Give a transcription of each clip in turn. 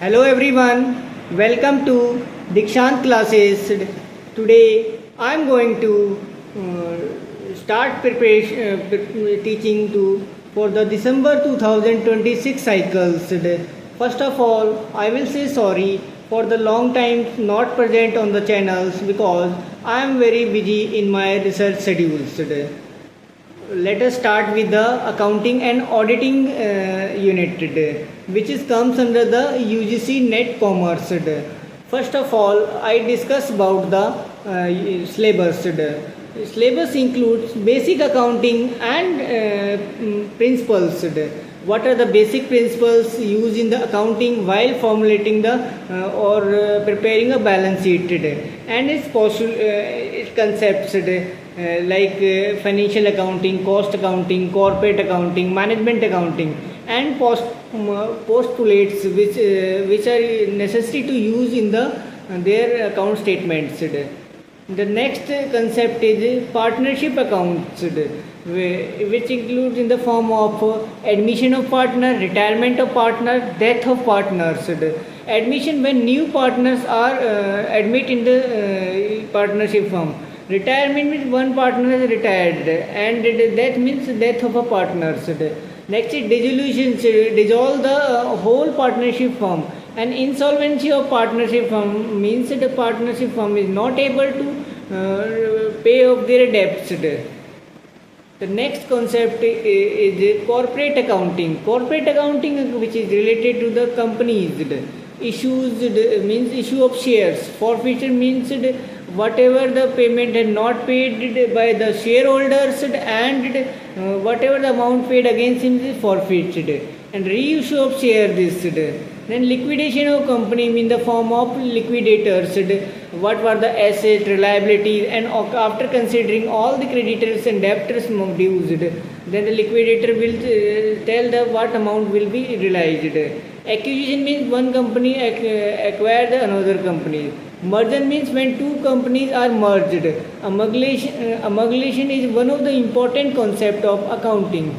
Hello everyone, welcome to Dikshant classes. Today I am going to start preparation teaching to for the December 2026 cycles. First of all, I will say sorry for the long time not present on the channels because I am very busy in my research schedules. Let us start with the accounting and auditing unit today, which is comes under the UGC Net Commerce today. First of all, I discuss about the syllabus today. Syllabus includes basic accounting and principles today. What are the basic principles used in the accounting while formulating the or preparing a balance sheet today, and its concepts today. Financial accounting, cost accounting, corporate accounting, management accounting, and postulates which are necessary to use in their account statements. The next concept is partnership accounts, which includes in the form of admission of partner, retirement of partner, death of partners. Admission when new partners are admit in the partnership firm. Retirement means one partner is retired, and death means death of a partner. Next is dissolution, dissolve the whole partnership firm. And insolvency of partnership firm means the partnership firm is not able to pay off their debts. The next concept is corporate accounting. Corporate accounting, which is related to the companies. Issues means issue of shares. Forfeiture means whatever the payment is not paid by the shareholders, and whatever the amount paid against him is forfeited. And reissue of share this. Then liquidation of company in the form of liquidators. What were the assets, liabilities, and after considering all the creditors and debtors dues, then the liquidator will tell the what amount will be realized. Acquisition means one company acquire the another company. Merger means when two companies are merged. Amalgamation is one of the important concepts of accounting.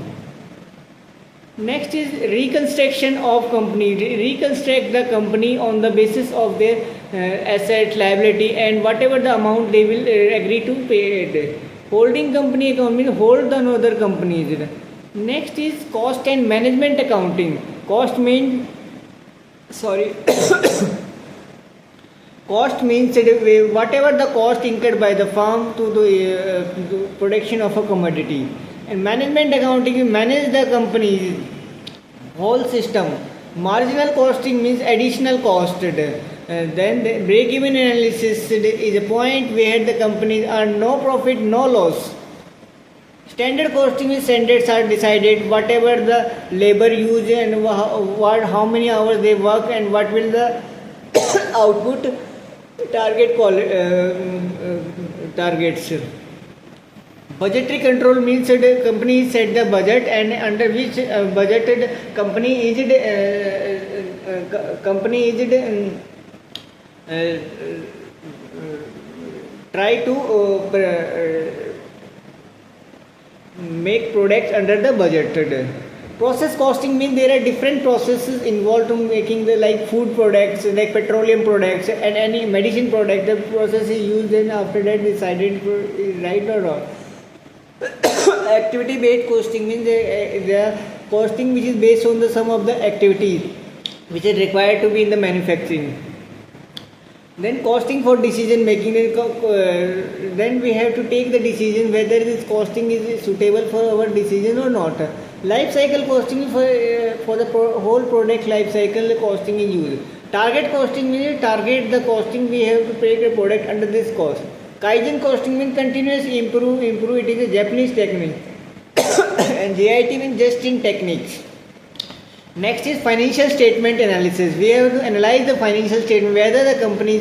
Next is reconstruction of company. Reconstruct the company on the basis of their asset, liability, and whatever the amount they will agree to pay. Holding company account means hold the another companies. Next is cost and management accounting. Cost means cost means whatever the cost incurred by the firm to the production of a commodity. And management accounting, you manage the company's whole system. Marginal costing means additional cost. Then the break-even analysis is a point where the companies earn no profit, no loss. Standard costing is standards are decided whatever the labor used and how many hours they work and what will the output targets. Budgetary control means the company set the budget, and under which budgeted company is try to make products under the budgeted. Process costing means there are different processes involved to making the like food products, like petroleum products, and any medicine product. The process is used, and after that decided is right or wrong. Activity based costing means the costing which is based on the sum of the activities which is required to be in the manufacturing. Then costing for decision making, then we have to take the decision whether this costing is suitable for our decision or not. Life cycle costing for the whole product life cycle costing is used. Target costing means target the costing we have to make a product under this cost. Kaizen costing means continuous improve. It is a Japanese technique. And JIT means just in techniques. Next is financial statement analysis. We have to analyze the financial statement whether the company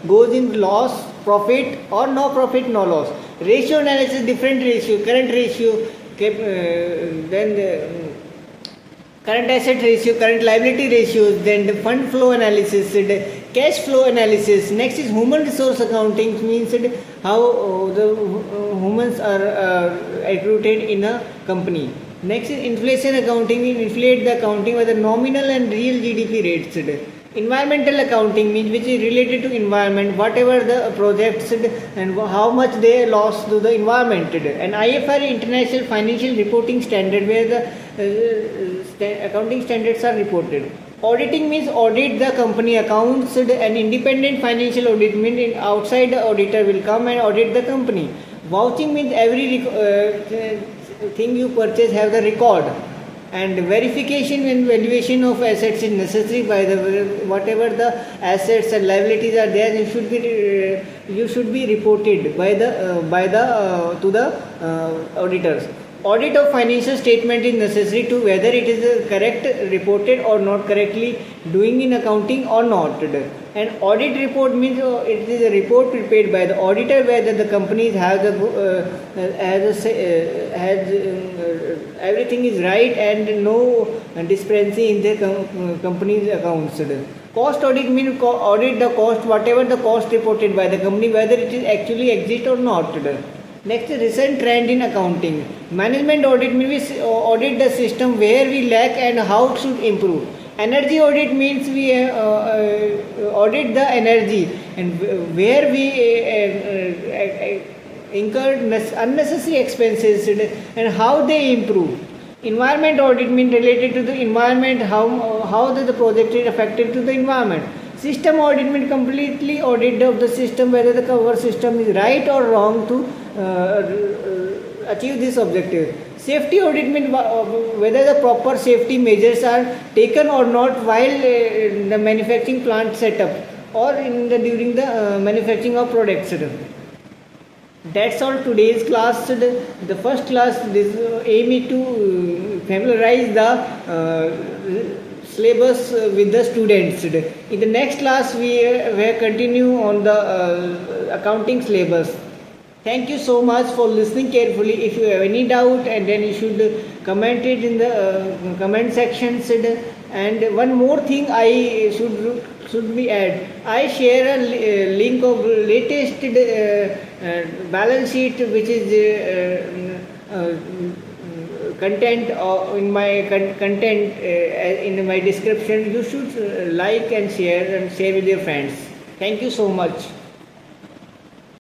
goes in loss, profit, or no profit, no loss. Ratio analysis, different ratio, current ratio, then the current asset ratio, current liability ratios, then the fund flow analysis, the cash flow analysis. Next is human resource accounting, means how the humans are recruited in a company. Next is inflation accounting. We inflate the accounting by the nominal and real GDP rates. Environmental accounting means which is related to environment, whatever the projects and how much they lost to the environment. And IFR International Financial Reporting Standard, where the accounting standards are reported. Auditing means audit the company accounts. An independent financial audit means outside the auditor will come and audit the company. Vouching means every thing you purchase have the record. And verification and valuation of assets is necessary by the whatever the assets and liabilities are there. You should be reported by the to the auditors. Audit of financial statement is necessary to whether it is correct reported or not correctly doing in accounting or not. And audit report means it is a report prepared by the auditor whether the companies has everything is right and no discrepancy in the company's accounts. Cost audit means audit the cost, whatever the cost reported by the company, whether it is actually exist or not. Next, recent trend in accounting. Management audit means we audit the system where we lack and how it should improve. Energy audit means we audit the energy and where we incurred unnecessary expenses and how they improve. Environment audit means related to the environment, how the project is affected to the environment. System audit means completely audit of the system whether the cover system is right or wrong to achieve this objective. Safety audit means whether the proper safety measures are taken or not while the manufacturing plant setup or during the manufacturing of products. That's all today's class. The first class aim is to familiarize the syllabus with the students. In the next class we will continue on the accounting syllabus. Thank you so much for listening carefully. If you have any doubt, and then you should comment it in the comment section. And one more thing I should be add. I share a link of latest balance sheet which is content in my content in my description. You should like and share with your friends. Thank you so much.